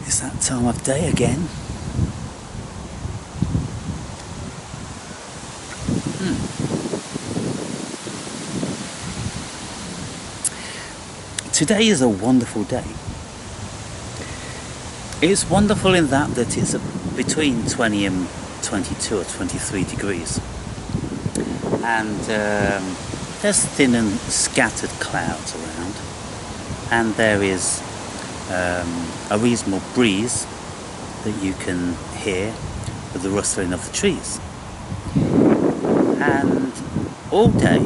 It's that time of day again. Today is a wonderful day. It's wonderful in that it's between 20 and 22 or 23 degrees. And there's thin and scattered clouds around. And there is a reasonable breeze that you can hear with the rustling of the trees. And all day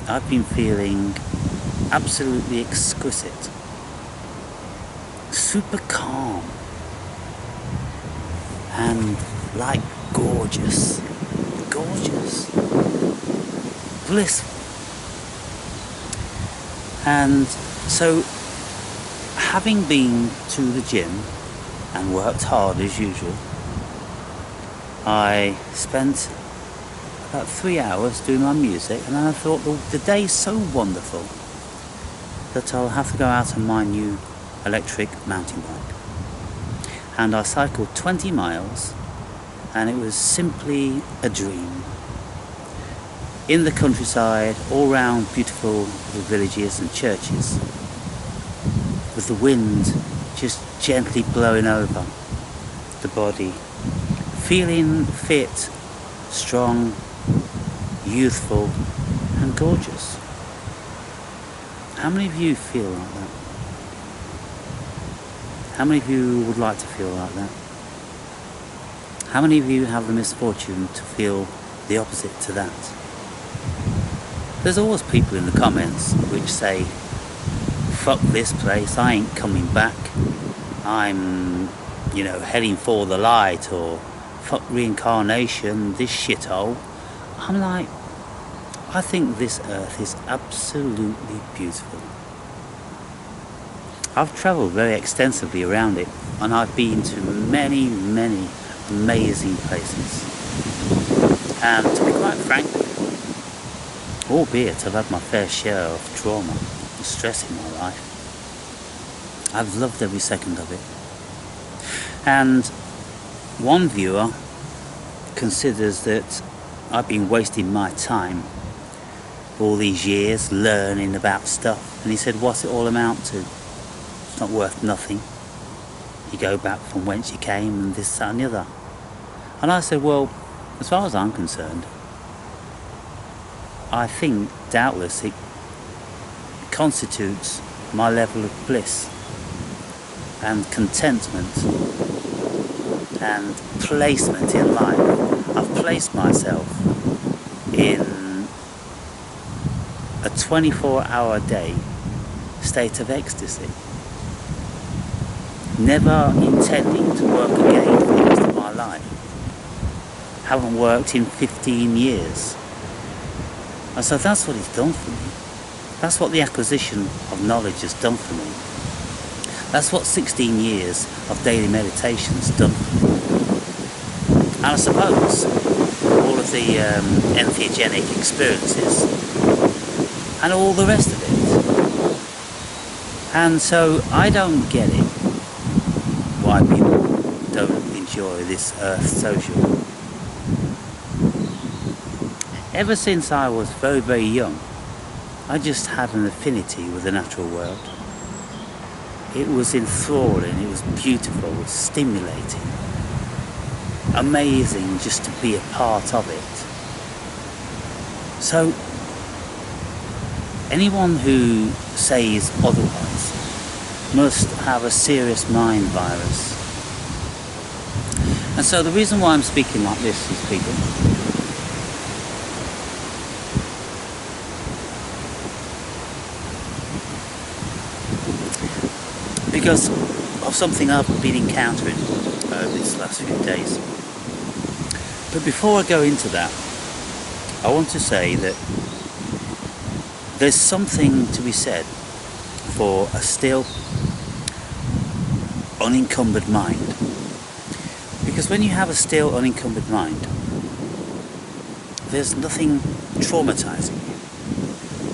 I've been feeling absolutely exquisite, super calm, and like gorgeous, blissful. And so, having been to the gym and worked hard as usual, I spent about 3 hours doing my music, and then I thought the day's so wonderful that I'll have to go out on my new electric mountain bike. And I cycled 20 miles, and it was simply a dream. In the countryside, all round beautiful little villages and churches, with the wind just gently blowing over the body, feeling fit, strong, youthful and gorgeous. How many of you feel like that? How many of you would like to feel like that? How many of you have the misfortune to feel the opposite to that? There's always people in the comments which say, fuck this place, I ain't coming back, I'm, heading for the light, or fuck reincarnation, this shithole. I'm like, I think this earth is absolutely beautiful. I've travelled very extensively around it, and I've been to many, many amazing places. And to be quite frank, albeit I've had my fair share of trauma and stress in my life, I've loved every second of it. And one viewer considers that I've been wasting my time all these years learning about stuff, and he said, what's it all amount to? It's not worth nothing. You go back from whence you came and this, that and the other. And I said, well, as far as I'm concerned, I think doubtless it constitutes my level of bliss and contentment and placement in life. I've placed myself in a 24-hour day state of ecstasy, never intending to work again for the rest of my life. Haven't worked in 15 years. And so that's what it's done for me. That's what the acquisition of knowledge has done for me. That's what 16 years of daily meditation has done for me. And I suppose all of the entheogenic experiences and all the rest of it. And so I don't get it, why people don't enjoy this earth social. Ever since I was very, very young, I just had an affinity with the natural world. It was enthralling, it was beautiful, it was stimulating, amazing just to be a part of it. So, anyone who says otherwise must have a serious mind virus. And so the reason why I'm speaking like this is, people, because of something I've been encountering these last few days. But before I go into that, I want to say that there's something to be said for a still, unencumbered mind. Because when you have a still, unencumbered mind, there's nothing traumatizing you.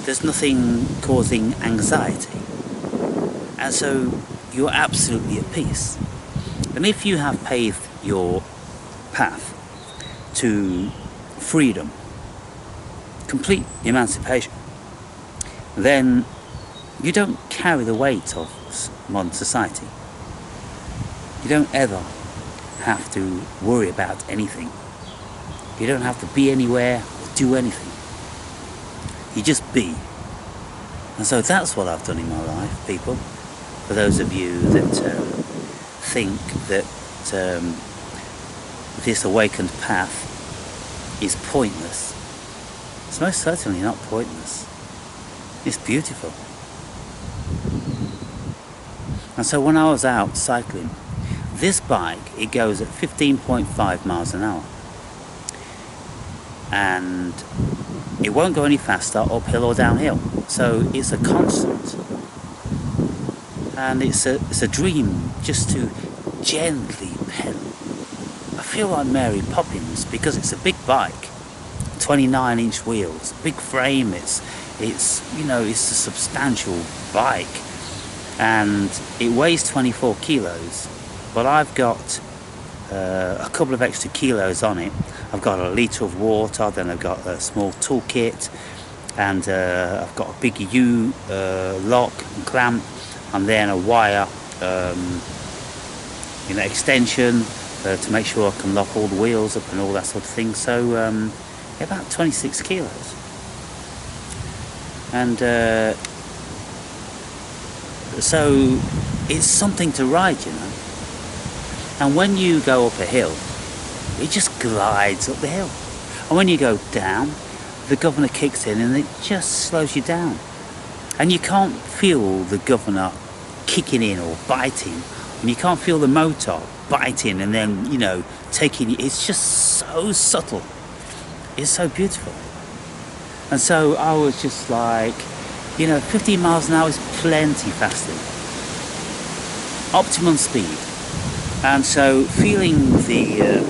There's nothing causing anxiety. And so you're absolutely at peace. And if you have paved your path to freedom, complete emancipation, then you don't carry the weight of modern society. You don't ever have to worry about anything. You don't have to be anywhere or do anything. You just be. And so that's what I've done in my life, people. For those of you that think that this awakened path is pointless, it's most certainly not pointless. It's beautiful. And so when I was out cycling, this bike, it goes at 15.5 miles an hour. And it won't go any faster uphill or downhill. So it's a constant. And it's a dream just to gently pedal. I feel like Mary Poppins because it's a big bike, 29-inch wheels, big frame. It's a substantial bike, and it weighs 24 kilos. But I've got a couple of extra kilos on it. I've got a litre of water, then I've got a small toolkit, and I've got a big lock and clamp, and then a wire extension to make sure I can lock all the wheels up and all that sort of thing. So about 26 kilos. And so it's something to ride, you know. And when you go up a hill, it just glides up the hill. And when you go down, the governor kicks in and it just slows you down. And you can't feel the governor kicking in or biting. And you can't feel the motor biting and then, taking you. It's just so subtle. It's so beautiful. And so I was just like, 15 miles an hour is plenty faster. Optimum speed. And so feeling the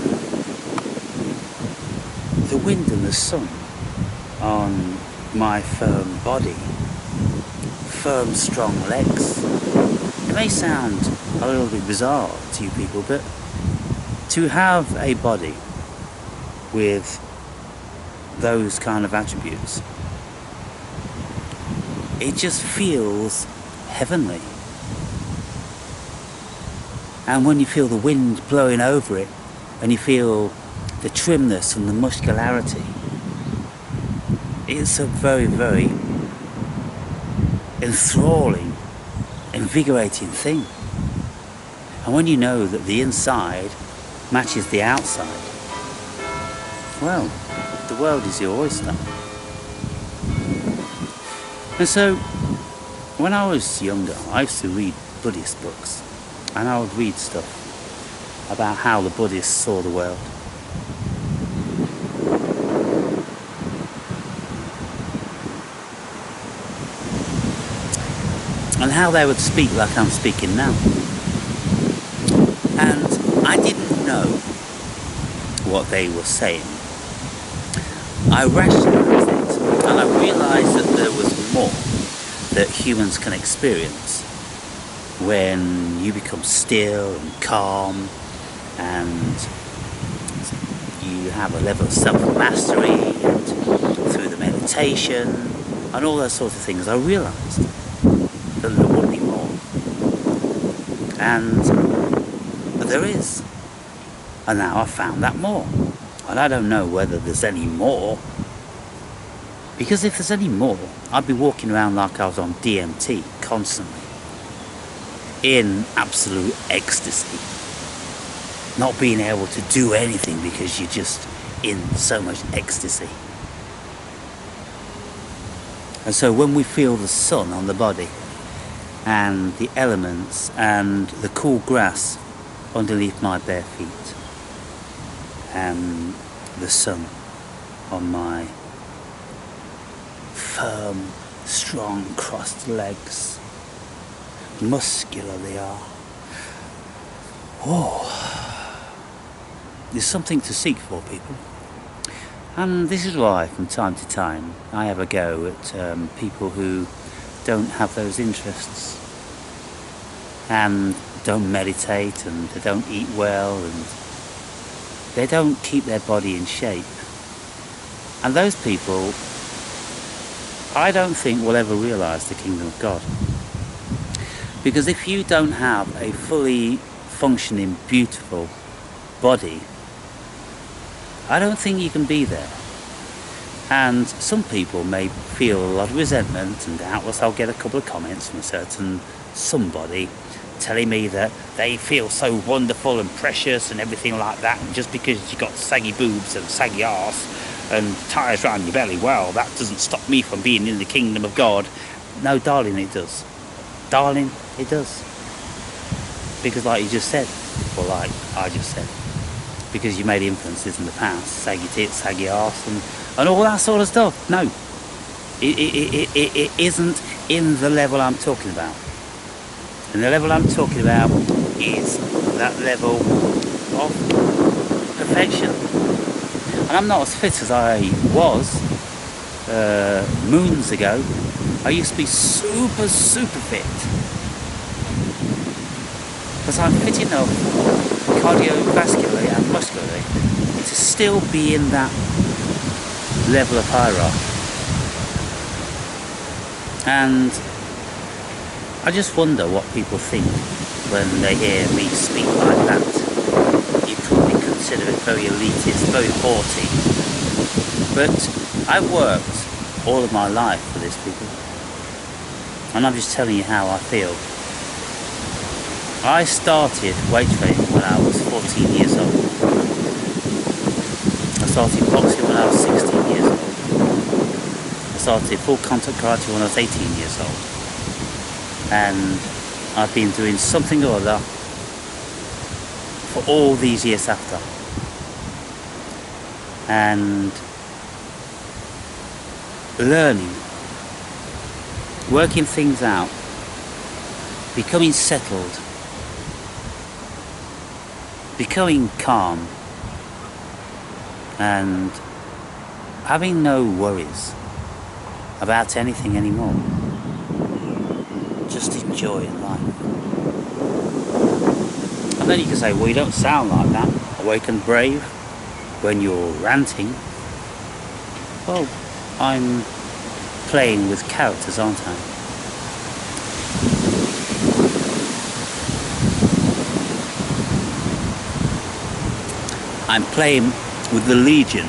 wind and the sun on my firm body, firm, strong legs. It may sound a little bit bizarre to you people, but to have a body with those kind of attributes, it just feels heavenly. And when you feel the wind blowing over it, and you feel the trimness and the muscularity, it's a very, very enthralling, invigorating thing. And when you know that the inside matches the outside, well, the world is your oyster. And so, when I was younger, I used to read Buddhist books, and I would read stuff about how the Buddhists saw the world. And how they would speak like I'm speaking now. And I didn't know what they were saying. I rationalized it, and I realized that there was more that humans can experience when you become still and calm, and you have a level of self-mastery, and through the meditation and all those sorts of things, I realized that there would be more. And there is. And now I've found that more. And I don't know whether there's any more. Because if there's any more, I'd be walking around like I was on DMT constantly. In absolute ecstasy. Not being able to do anything because you're just in so much ecstasy. And so when we feel the sun on the body, and the elements, and the cool grass underneath my bare feet, and the sun on my firm, strong, crossed legs, muscular they are. Oh, there's something to seek for, people. And this is why from time to time I have a go at people who don't have those interests, and don't meditate, and they don't eat well, and they don't keep their body in shape. And those people, I don't think will ever realise the kingdom of God. Because if you don't have a fully functioning, beautiful body, I don't think you can be there. And some people may feel a lot of resentment, and doubtless I'll get a couple of comments from a certain somebody telling me that they feel so wonderful and precious and everything like that, and just because you got saggy boobs and saggy arse and tires round your belly, well, that doesn't stop me from being in the kingdom of God. No, darling, it does. Darling, it does. Because like you just said, or like I just said, because you made influences in the past, saggy tits, saggy arse, and all that sort of stuff. No, it isn't in the level I'm talking about. And the level I'm talking about is that level of perfection. And I'm not as fit as I was moons ago. I used to be super fit. But I'm fit enough cardiovascularly and muscularly to still be in that level of hierarchy. And I just wonder what people think when they hear me speak like that. You probably consider it very elitist, very haughty. But I've worked all of my life for these people. And I'm just telling you how I feel. I started weight training when I was 14 years old. I started boxing when I was 16 years old. I started full contact karate when I was 18 years old. And I've been doing something or other for all these years after. And learning, working things out, becoming settled, becoming calm, and having no worries about anything anymore. Just enjoying life. And then you can say, well, you don't sound like that, awake and brave, when you're ranting. Well, I'm playing with characters, aren't I? I'm playing with the legion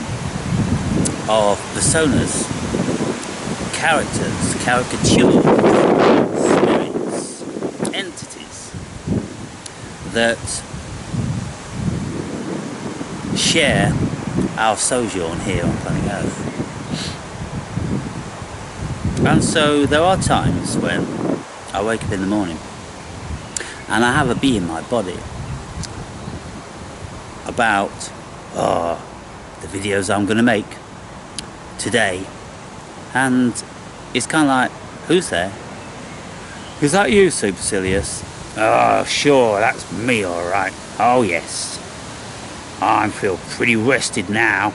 of personas, characters, caricatures, spirits, entities that share our sojourn here on planet Earth. And so there are times when I wake up in the morning and I have a bee in my body about the videos I'm going to make today, and it's kind of like, who's there? Is that you, Supercilious? Oh, sure, that's me, alright. Oh yes, I feel pretty rested now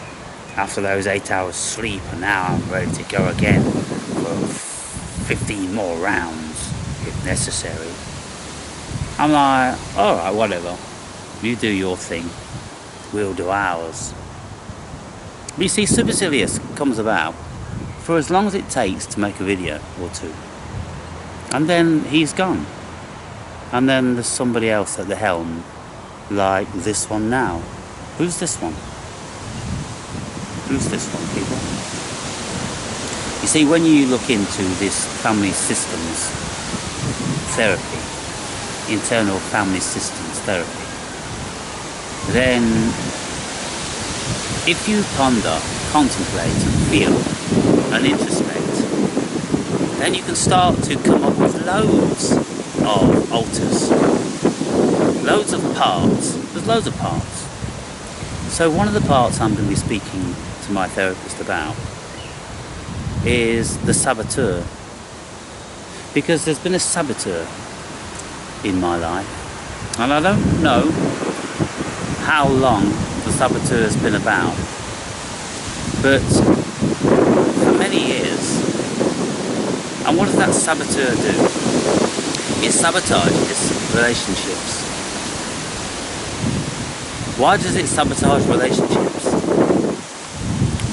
after those 8 hours sleep, and now I'm ready to go again for 15 more rounds if necessary. I'm like, alright, whatever, you do your thing, we'll do ours. But you see, Supercilious comes about for as long as it takes to make a video or two, and then he's gone, and then there's somebody else at the helm, like this one now. Who's this one? Who's this one, people? You see, when you look into this family systems therapy, internal family systems therapy, then if you ponder, contemplate and feel and introspect, then you can start to come up with loads of alters, loads of parts. There's loads of parts. So one of the parts I'm going to be speaking to my therapist about is the saboteur, because there's been a saboteur in my life, and I don't know how long the saboteur has been about, but for many years. And what does that saboteur do? It sabotages relationships. Why does it sabotage relationships?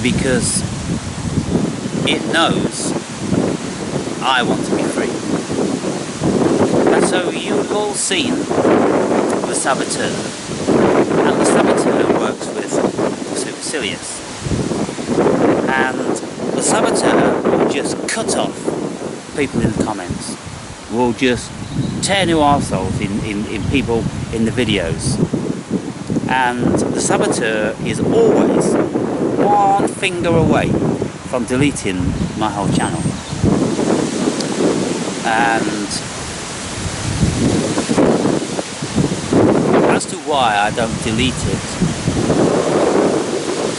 Because it knows I want to be free. And so you've all seen the saboteur. And the saboteur works with supercilious. And the saboteur will just cut off people in the comments. Will just tear new arseholes in people in the videos. And the saboteur is always one finger away from deleting my whole channel. And as to why I don't delete it,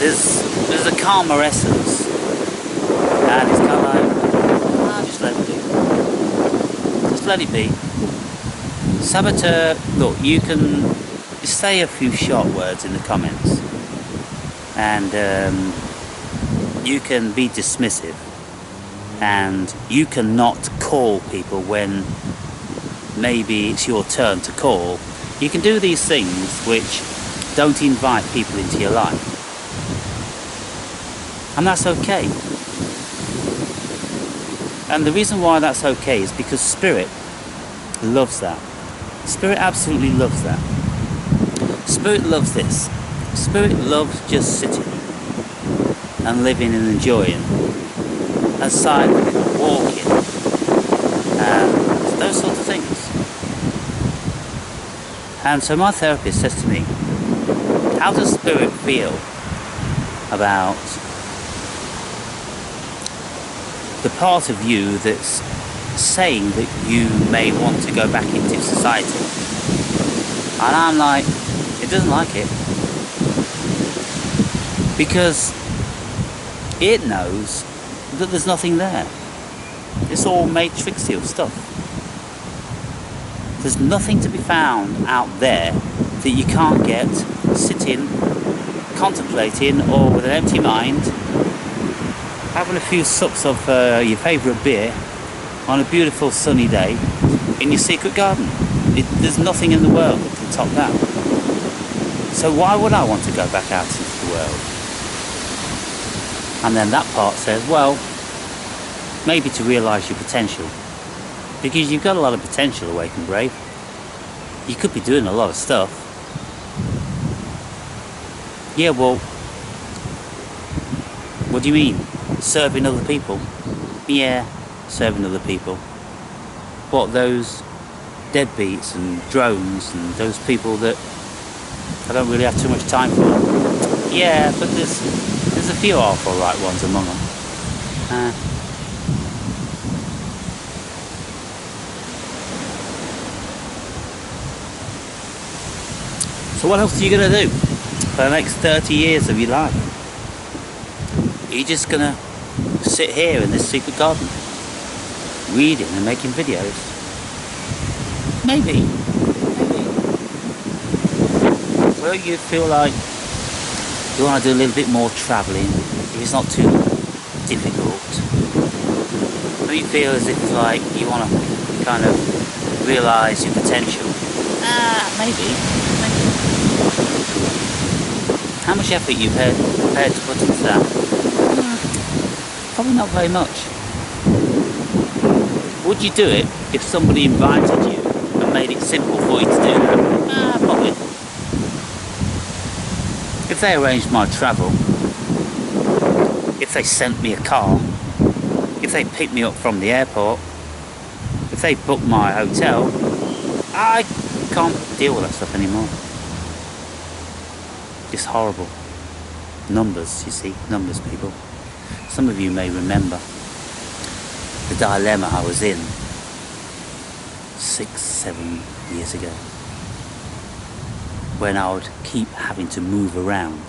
there's a calmer essence, and it's kind of like, just let it be. Just let it be. Saboteur, look, you can say a few short words in the comments, and you can be dismissive, and you cannot call people when maybe it's your turn to call. You can do these things which don't invite people into your life, and that's okay. And the reason why that's okay is because Spirit loves that. Spirit absolutely loves that. Spirit loves this. Spirit loves just sitting and living and enjoying and cycling and walking and those sorts of things. And so my therapist says to me, how does Spirit feel about the part of you that's saying that you may want to go back into society? And I'm like, it doesn't like it, because it knows that there's nothing there. It's all matrixy stuff. There's nothing to be found out there that you can't get sitting, contemplating, or with an empty mind, having a few sups of your favourite beer on a beautiful sunny day in your secret garden. There's nothing in the world that can top that. So why would I want to go back out into the world? And then that part says, well, maybe to realise your potential. Because you've got a lot of potential, Awake and Brave. You could be doing a lot of stuff. Yeah, well, what do you mean? Serving other people? Yeah, serving other people. What, those deadbeats and drones and those people that I don't really have too much time for? Yeah, but there's a few awful right ones among them. So what else are you going to do for the next 30 years of your life? Are you just going to sit here in this secret garden, reading and making videos? Maybe. Well, you feel like you want to do a little bit more travelling, if it's not too difficult. Maybe you feel as if like you want to kind of realise your potential. Maybe. How much effort you prepared to put into that? Probably not very much. Would you do it if somebody invited you and made it simple for you to do that? Probably. If they arranged my travel, if they sent me a car, if they picked me up from the airport, if they booked my hotel, I can't deal with that stuff anymore. It's horrible. Numbers, you see, numbers, people. Some of you may remember the dilemma I was in 6-7 years ago, when I would keep having to move around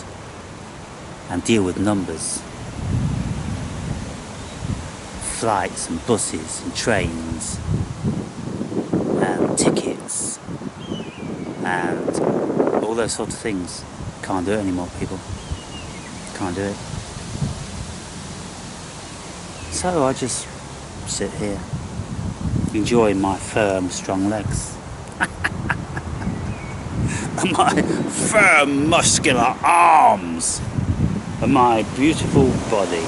and deal with numbers, flights and buses and trains and tickets and all those sorts of things. Can't do it anymore, people. Can't do it. So I just sit here, enjoying my firm, strong legs. and my firm, muscular arms, and my beautiful body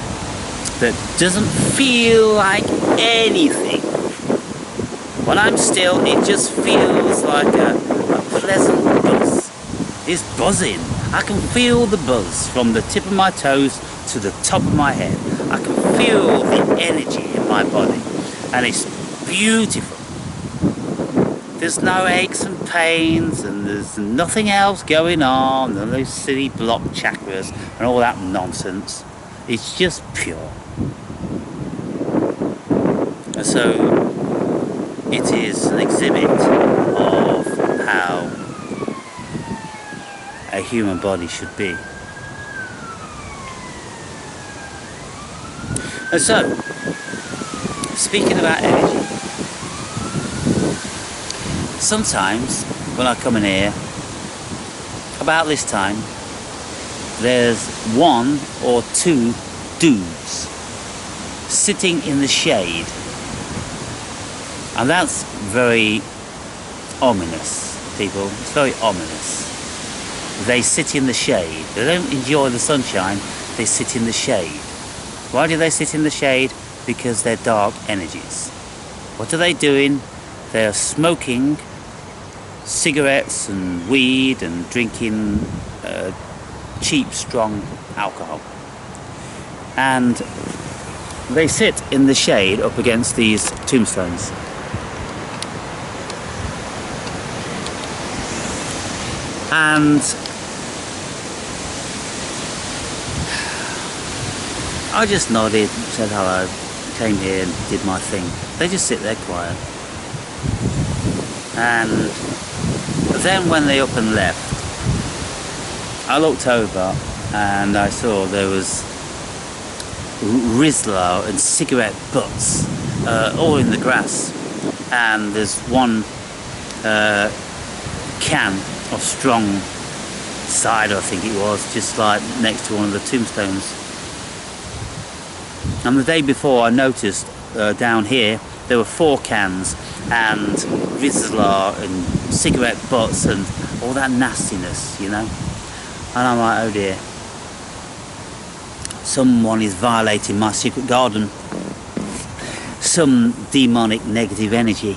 that doesn't feel like anything. When I'm still, it just feels like a pleasant buzz. It's buzzing. I can feel the buzz from the tip of my toes to the top of my head. I can feel the energy in my body, and it's beautiful. There's no aches and pains, and there's nothing else going on, and those silly block chakras and all that nonsense. It's just pure. And so it is an exhibit of how a human body should be. And so, speaking about energy, sometimes when I come in here, about this time, there's one or two dudes sitting in the shade, and that's very ominous, people. It's very ominous. They sit in the shade. They don't enjoy the sunshine, they sit in the shade. Why do they sit in the shade? Because they're dark energies. What are they doing? They are smoking cigarettes and weed and drinking cheap, strong alcohol. And they sit in the shade up against these tombstones. And I just nodded, said hello, came here and did my thing. They just sit there quiet. And then when they up and left, I looked over and I saw there was Rizla and cigarette butts all in the grass. And there's one can of strong cider, I think it was, just like next to one of the tombstones. And the day before I noticed down here there were 4 cans and Rizla and cigarette butts and all that nastiness, you know. And I'm like, oh dear, someone is violating my secret garden. Some demonic negative energy.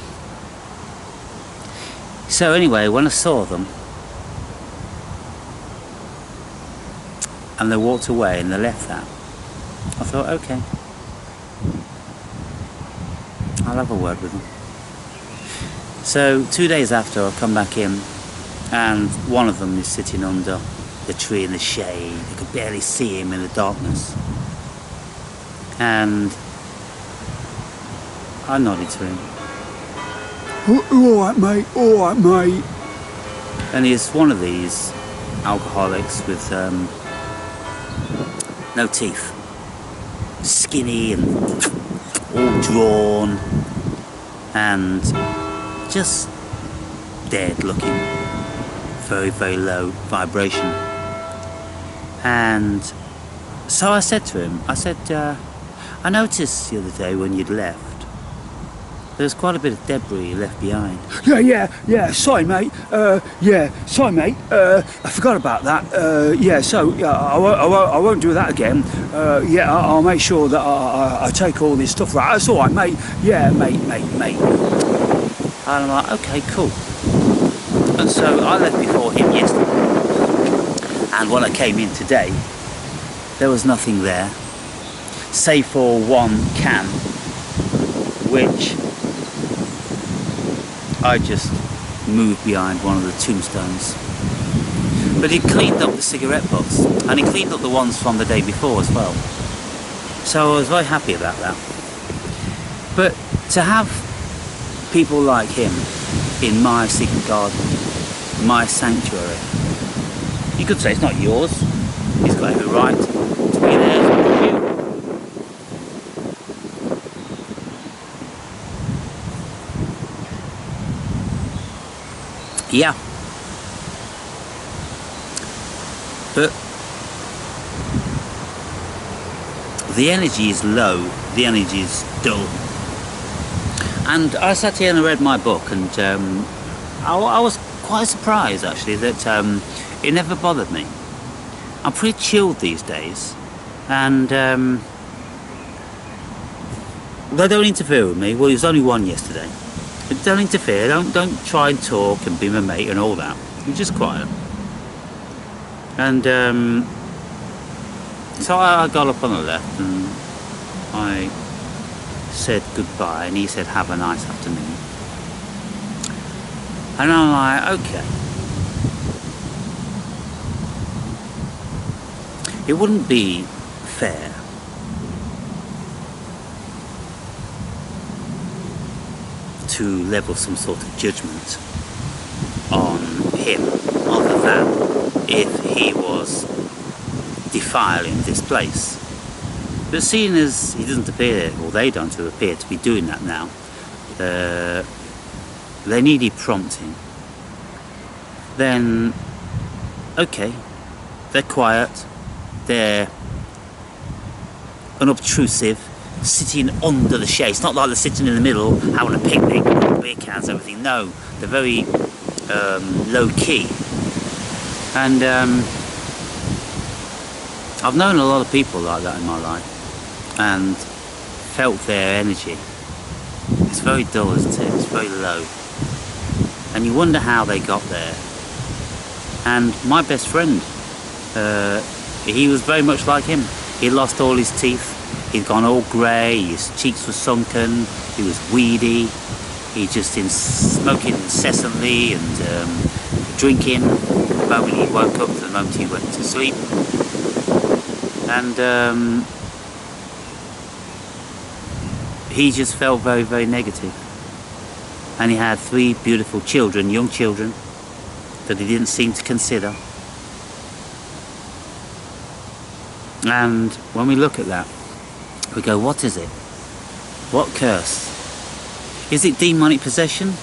So anyway, when I saw them and they walked away and they left that, I thought, okay, I'll have a word with them. So 2 days after, I come back in and one of them is sitting under the tree in the shade. You could barely see him in the darkness. And I nodded to him. Alright mate, alright mate. And he's one of these alcoholics with no teeth. Skinny and all drawn and just dead looking. Very, very low vibration. And so I said to him, I said, I noticed the other day when you'd left, there's quite a bit of debris left behind. Yeah, sorry mate, sorry mate, I forgot about that, I won't do that again, I'll make sure that I take all this stuff right, that's alright mate, yeah mate. And I'm like, okay, cool. And so I left before him yesterday, and when I came in today, there was nothing there, save for one can, which I just moved behind one of the tombstones. But he cleaned up the cigarette butts, and he cleaned up the ones from the day before as well. So I was very happy about that. But to have people like him in my secret garden, my sanctuary, you could say it's not yours. He's got every right to be there as well as you. Yeah. But the energy is low, the energy is dull. And I sat here and I read my book, and I was quite surprised actually that it never bothered me. I'm pretty chilled these days, and they don't interfere with me. Well, there's only one yesterday. But don't interfere. Don't try and talk and be my mate and all that. You're just quiet. And so I got up on the left and I said goodbye, and he said have a nice afternoon. And I'm like, okay. It wouldn't be fair to level some sort of judgment on him, other than if he was defiling this place. But seeing as he doesn't appear, or they don't appear to be doing that now, they needed prompting. Then, okay, they're quiet, they're unobtrusive, sitting under the shade. It's not like they're sitting in the middle having a picnic with beer cans and everything. No, they're very low key. And I've known a lot of people like that in my life and felt their energy. It's very dull, isn't it? It's very low. And you wonder how they got there. And my best friend, he was very much like him. He lost all his teeth. He'd gone all grey, his cheeks were sunken, he was weedy, he just been smoking incessantly and drinking the moment he woke up to the moment he went to sleep. And he just felt very, very negative. And he had 3 beautiful children, young children, that he didn't seem to consider. And when we look at that, we go, what is it? What curse? Is it demonic possession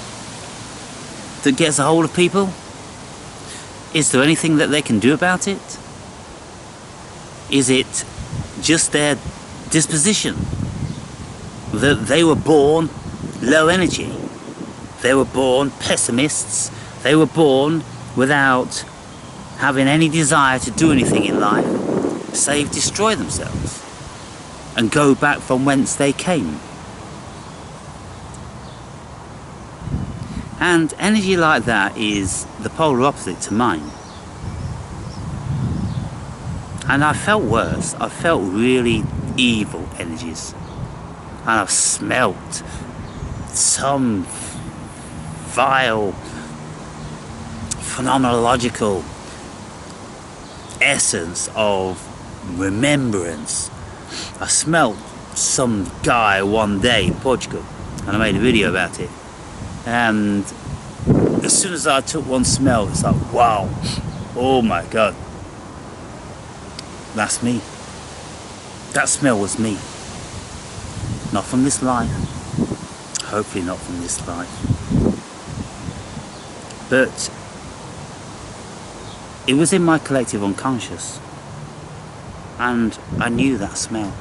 that gets a hold of people? Is there anything that they can do about it? Is it just their disposition? That they were born low energy. They were born pessimists. They were born without having any desire to do anything in life, save destroy themselves and go back from whence they came. And energy like that is the polar opposite to mine. And I felt worse. I felt really evil energies. And I've smelt some vile, phenomenological essence of remembrance. I smelt some guy one day in Portugal, and I made a video about it. And as soon as I took one smell, it's like, wow, oh my God, that's me. That smell was me. Not from this life. Hopefully not from this life. But it was in my collective unconscious. And I knew that smell.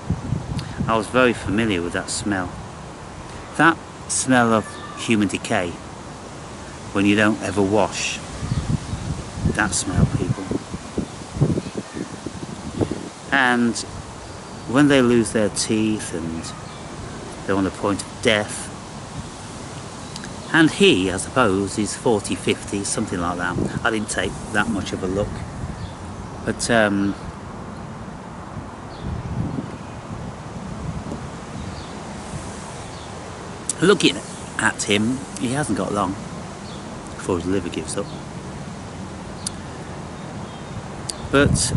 I was very familiar with that smell. That smell of human decay, when you don't ever wash. That smell, people. And when they lose their teeth and they're on the point of death, and he, I suppose, is 40, 50, something like that. I didn't take that much of a look. But looking at him, he hasn't got long before his liver gives up. But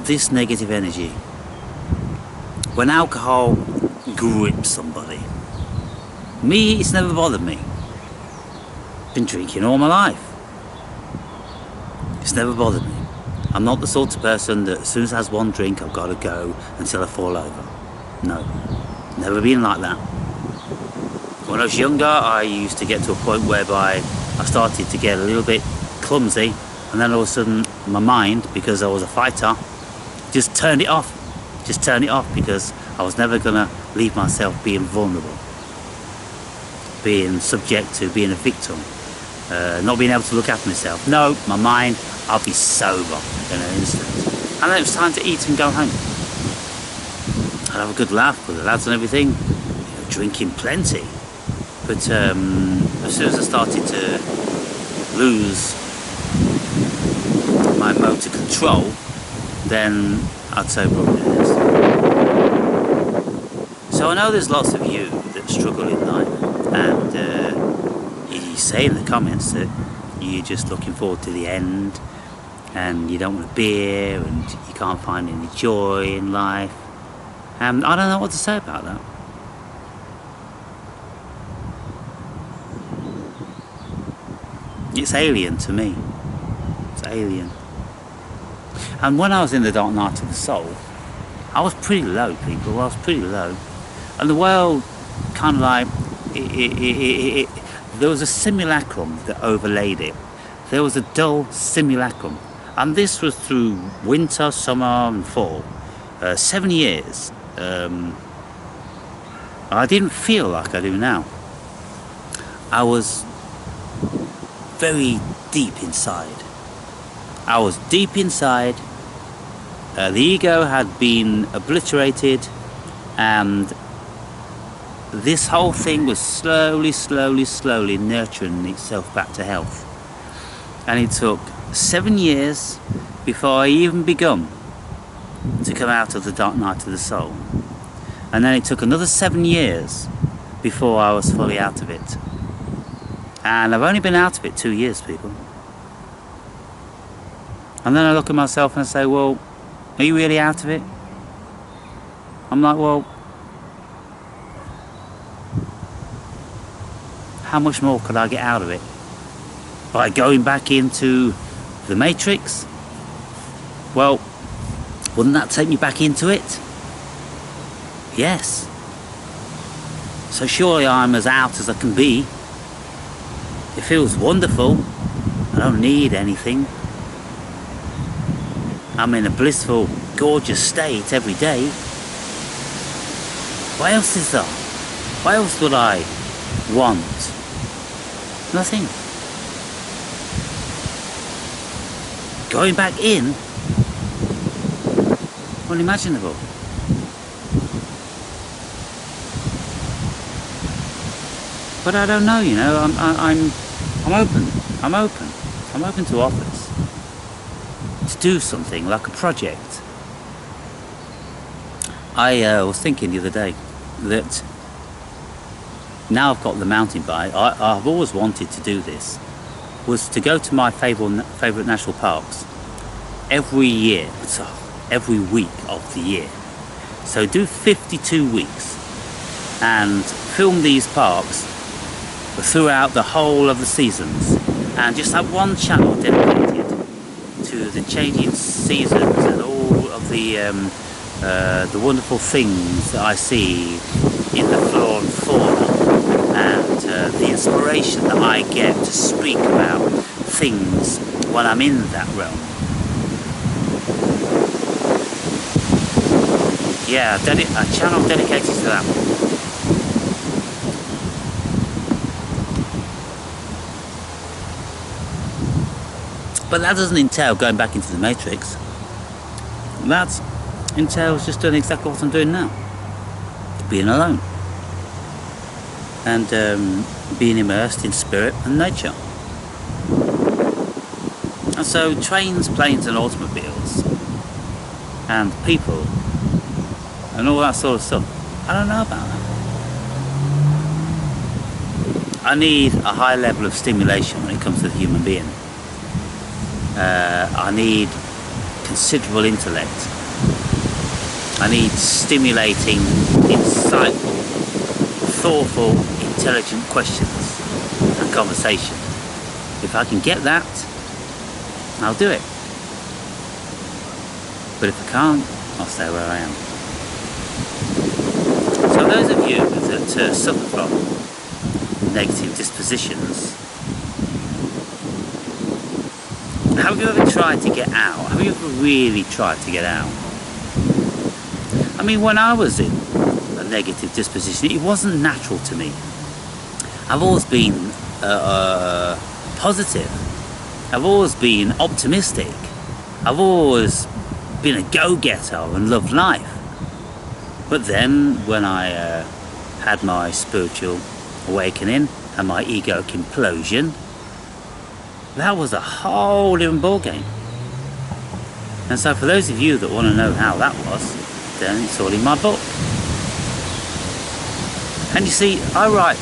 this negative energy, when alcohol grips somebody, me, it's never bothered me. Been drinking all my life. It's never bothered me. I'm not the sort of person that as soon as I has one drink, I've got to go until I fall over. No, never been like that. When I was younger, I used to get to a point whereby I started to get a little bit clumsy, and then all of a sudden my mind, because I was a fighter, just turned it off. Just turned it off, because I was never going to leave myself being vulnerable, being subject to being a victim, not being able to look after myself. No, my mind, I'll be sober in an instant. And then it was time to eat and go home. I'd have a good laugh with the lads and everything, you know, drinking plenty. But as soon as I started to lose my motor control, then I'd sober up in this. So I know there's lots of you that struggle in life, and you say in the comments that you're just looking forward to the end, and you don't want a beer, and you can't find any joy in life. I don't know what to say about that. It's alien to me. It's alien. And when I was in the dark night of the soul, I was pretty low, people. I was pretty low. And the world kind of like, there was a simulacrum that overlaid it. There was a dull simulacrum. And this was through winter, summer and fall. 7 years. I didn't feel like I do now. I was very deep inside. I was deep inside. The ego had been obliterated, and this whole thing was slowly nurturing itself back to health. And it took 7 years before I even begun to come out of the dark night of the soul. And then it took another 7 years before I was fully out of it. And I've only been out of it 2 years, people. And then I look at myself and I say, well, are you really out of it? I'm like, well, how much more could I get out of it? By going back into the matrix? Well, wouldn't that take me back into it? Yes. So surely I'm as out as I can be. It feels wonderful. I don't need anything. I'm in a blissful, gorgeous state every day. What else is there? What else would I want? Nothing. Going back in? Unimaginable. But I don't know, you know. I'm open. I'm open to offers. To do something like a project. I was thinking the other day that now I've got the mountain bike. I've always wanted to do this. Was to go to my favourite national parks every year, so every week of the year. So do 52 weeks and film these parks throughout the whole of the seasons, and just have one channel dedicated to the changing seasons and all of the wonderful things that I see in the flora and fauna, and the inspiration that I get to speak about things when I'm in that realm. Yeah, a channel dedicated to that. But that doesn't entail going back into the matrix. That entails just doing exactly what I'm doing now. Being alone. And being immersed in spirit and nature. And so trains, planes and automobiles and people and all that sort of stuff, I don't know about that. I need a high level of stimulation when it comes to the human being. I need considerable intellect. I need stimulating, insightful, thoughtful, intelligent questions and conversation. If I can get that, I'll do it. But if I can't, I'll stay where I am. So those of you that suffer from negative dispositions, have you ever tried to get out? Have you ever really tried to get out? I mean, when I was in a negative disposition, it wasn't natural to me. I've always been positive. I've always been optimistic. I've always been a go-getter and loved life. But then when I had my spiritual awakening and my egoic implosion, that was a whole different ballgame. And so for those of you that want to know how that was, then it's all in my book. And you see, I wrote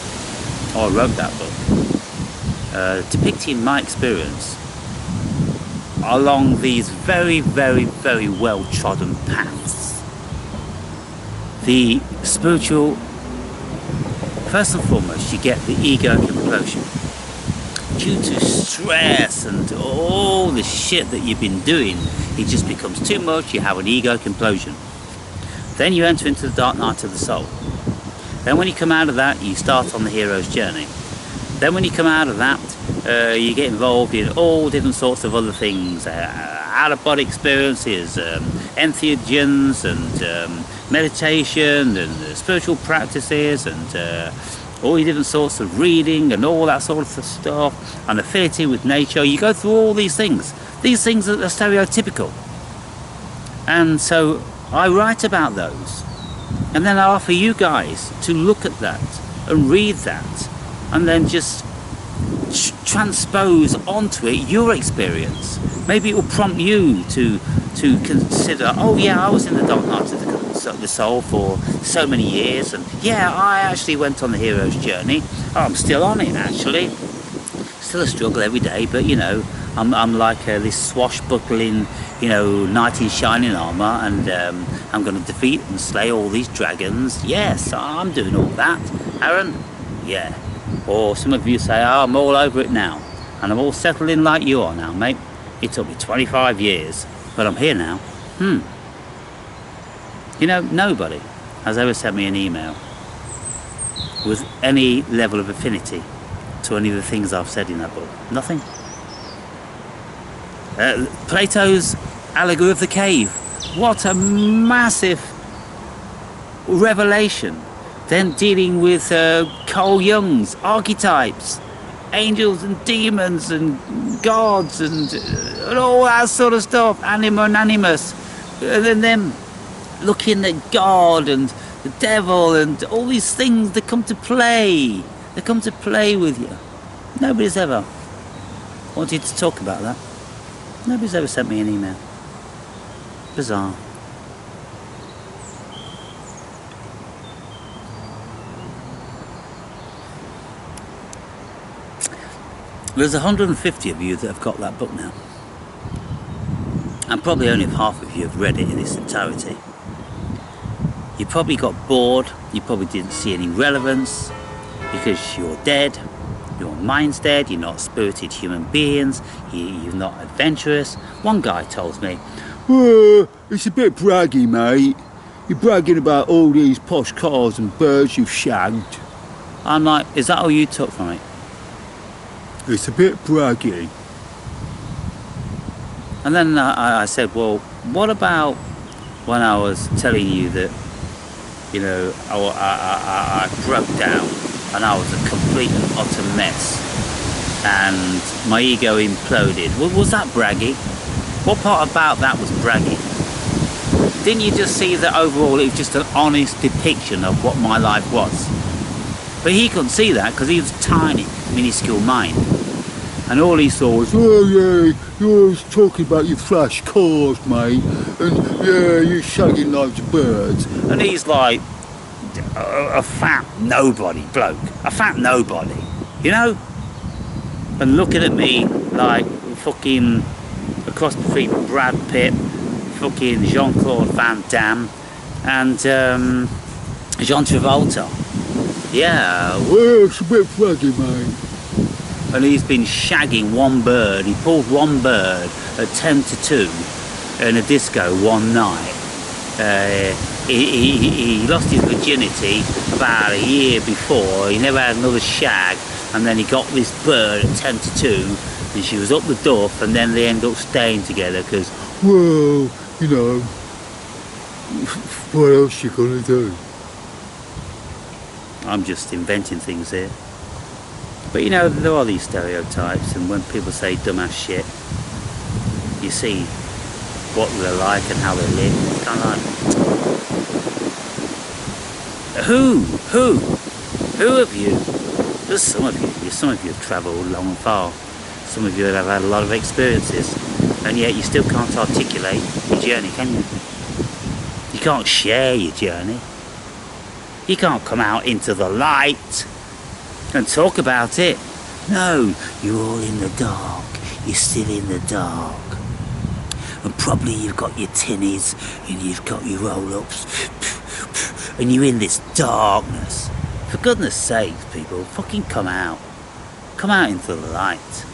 that book depicting my experience along these very, very, very well-trodden paths. The spiritual, first and foremost, you get the egoic implosion. Due to stress and all the shit that you've been doing, it just becomes too much, you have an egoic implosion. Then you enter into the dark night of the soul. Then when you come out of that, you start on the hero's journey. Then when you come out of that, you get involved in all different sorts of other things, out-of-body experiences, entheogens and meditation and spiritual practices and all your different sorts of reading and all that sort of stuff, and affinity with nature. You go through all these things. These things are stereotypical. And so I write about those. And then I offer you guys to look at that and read that and then just transpose onto it your experience. Maybe it will prompt you to consider, oh yeah, I was in the dark night of the soul for so many years, and yeah, I actually went on the hero's journey. Oh, I'm still on it actually. Still a struggle every day, but you know, I'm like this swashbuckling, you know, knight in shining armour, and I'm going to defeat and slay all these dragons. Yes, I'm doing all that. Aaron? Yeah. Or some of you say, oh, I'm all over it now, and I'm all settled in like you are now, mate. It took me 25 years, but I'm here now. You know, nobody has ever sent me an email with any level of affinity to any of the things I've said in that book. Nothing. Plato's allegory of the cave. What a massive revelation. Then dealing with Carl Jung's archetypes, angels and demons and gods and all that sort of stuff, anima and animus. And then them looking at God and the devil and all these things that come to play. They come to play with you. Nobody's ever wanted to talk about that. Nobody's ever sent me an email. Bizarre. There's 150 of you that have got that book now. And probably only half of you have read it in its entirety. You probably got bored, you probably didn't see any relevance, because you're dead, your mind's dead, you're not spirited human beings, you're not adventurous. One guy told me, it's a bit braggy, mate. You're bragging about all these posh cars and birds you've shagged. I'm like, is that all you took from it? It's a bit braggy. And then I said, well, what about when I was telling you that, you know, I broke down and I was a complete and utter mess and my ego imploded? Was that braggy? What part about that was braggy? Didn't you just see that overall it was just an honest depiction of what my life was? But he couldn't see that because he was tiny, minuscule mind. And all he saw was, oh yeah, you're always talking about your flash cars, mate, and yeah, you're shagging loads of birds. And he's like a fat nobody bloke, a fat nobody, you know? And looking at me like fucking across between Brad Pitt, fucking Jean-Claude Van Damme, and John Travolta. Yeah. Well, it's a bit braggy, mate. And he's been shagging one bird. He pulled one bird at 10 to 2 in a disco one night. He lost his virginity about a year before. He never had another shag, and then he got this bird at 10 to 2, and she was up the duff, and then they ended up staying together because, well, you know, what else you gonna do? I'm just inventing things here. But you know, there are these stereotypes, and when people say dumbass shit, you see what they're like and how they live. It's kind of like, who of you? There's some of you. Some of you have travelled long and far. Some of you have had a lot of experiences, and yet you still can't articulate your journey, can you? You can't share your journey. You can't come out into the light and talk about it. No, you're all in the dark. You're still in the dark. And probably you've got your tinnies and you've got your roll-ups and you're in this darkness. For goodness sake, people, fucking come out. Come out into the light.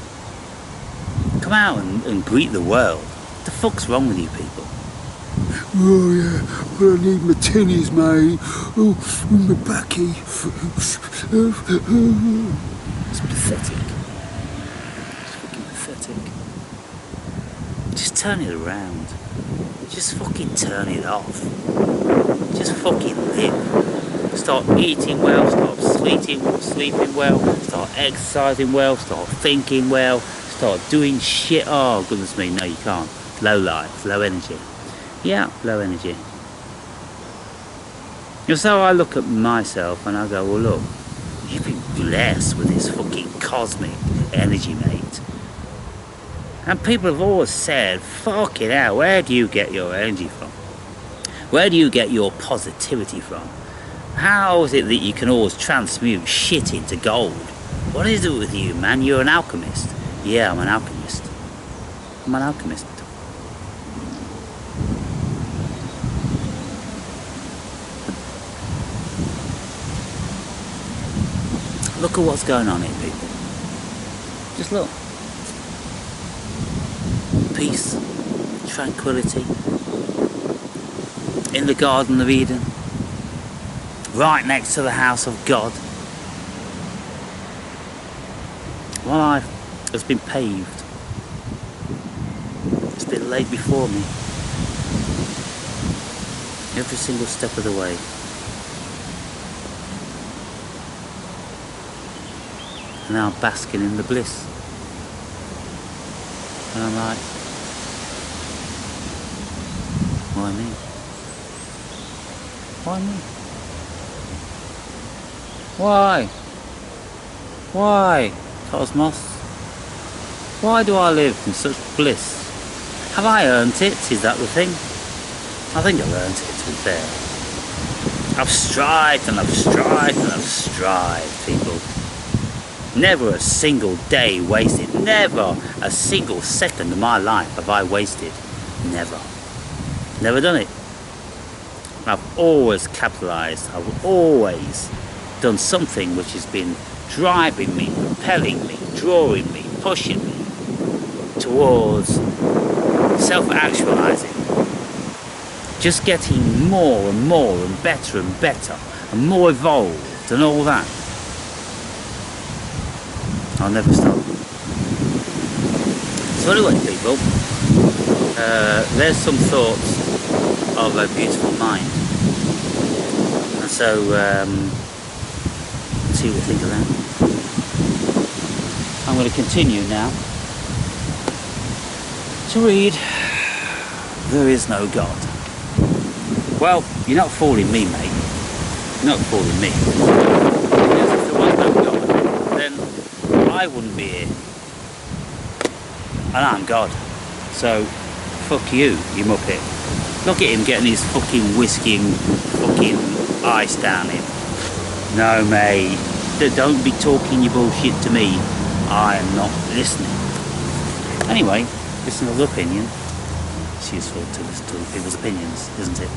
Come out and greet the world. What the fuck's wrong with you people? Oh yeah, well I need my tinnies, mate. Oh, my backy. It's pathetic. It's fucking pathetic. Just turn it around. Just fucking turn it off. Just fucking live. Start eating well, start sleeping well, start exercising well, start thinking well, start doing shit. Oh goodness me, no you can't. Low life, low energy. Yeah, low energy. And so I look at myself and I go, well look, you've been blessed with this fucking cosmic energy, mate. And people have always said, fucking hell, where do you get your energy from? Where do you get your positivity from? How is it that you can always transmute shit into gold? What is it with you, man? You're an alchemist. Yeah, I'm an alchemist. I'm an alchemist. Look at what's going on here, people. Just look. Peace, tranquility, in the Garden of Eden, right next to the house of God. My life has been paved. It's been laid before me. Every single step of the way. And now I'm basking in the bliss. And I'm like, why me? Why me? Why? Why, Cosmos? Why do I live in such bliss? Have I earned it? Is that the thing? I think I've earned it, to be fair. I've strived and I've strived and I've strived, people. Never a single day wasted. Never a single second of my life have I wasted. Never. Never done it. I've always capitalised. I've always done something which has been driving me, propelling me, drawing me, pushing me towards self-actualising. Just getting more and more and better and more evolved and all that. I'll never stop. So anyway, people, there's some thoughts of a beautiful mind. And so, let's see what you think of that. I'm going to continue now to read There Is No God. Well, you're not fooling me, mate. You're not fooling me. Because if there was no God, then I wouldn't be here. And I'm God. So, fuck you, you muppet. Look at him getting his fucking whiskey and fucking ice down him. No, mate. Don't be talking your bullshit to me. I am not listening. Anyway, this is another opinion. It's useful to listen to people's opinions, isn't it?